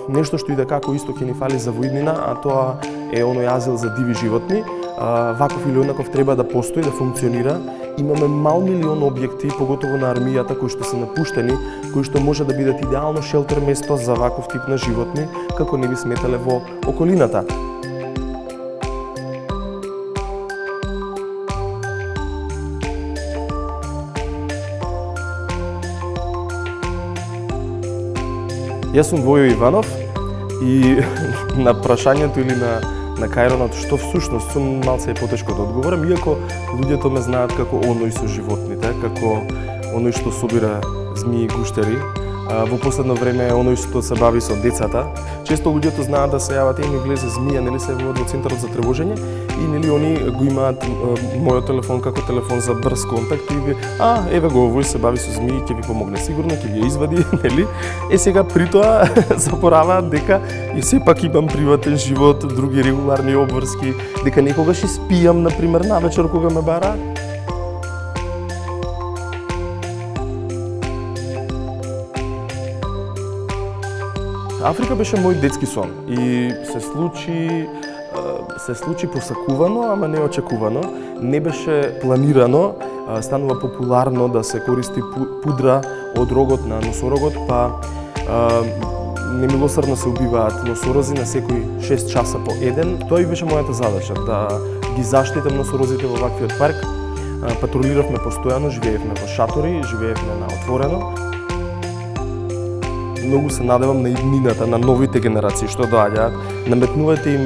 Нешто што и да како исто ќе ни фали за во иднина, а тоа е оној азил за диви животни. Ваков или онаков треба да постои, да функционира. Имаме мал милион објекти, поготово на армијата, кои што се напуштени, кои што може да бидат идеално шелтер место за ваков тип на животни, како не би сметале во околината. Јас сум Војо Иванов и на прашањето или на кајронот што всушност сум малце потешко да одговорам, иако луѓето ме знаат како оној со животните, како оној што собира змии и гуштери. Во последно време оној што се бави со децата. Често луѓето знаат да се јават ми влезе змија, нели се во центарот за тревожење и нели они го имаат мојот телефон како телефон за брз контакт и ви еве го овој се бави со змии, ќе ви помогне сигурно, ќе ви ја извади, нели? Сега при тоа запораваат дека и сепак имам приватен живот, други регуларни обврски, дека некогаш и спијам на пример навечер кога ме бара. Африка беше мој детски сон и се случи посакувано, ама неочекувано. Не беше планирано, станува популарно да се користи пудра од рогот на носорогот, па немилосрдно се убиваат носорози на секои 6 часа по еден. Тоа и беше мојата задача, да ги заштитам носорозите во ваквиот парк. Патрулиравме постојано, живеевме во шатори, живеевме на отворено. Многу се надевам на иднината, на новите генерации што доаѓаат. Наметнувајте им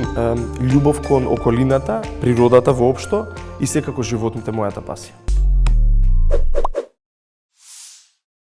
љубов кон околината, природата воопшто и секако животните мојата пасија.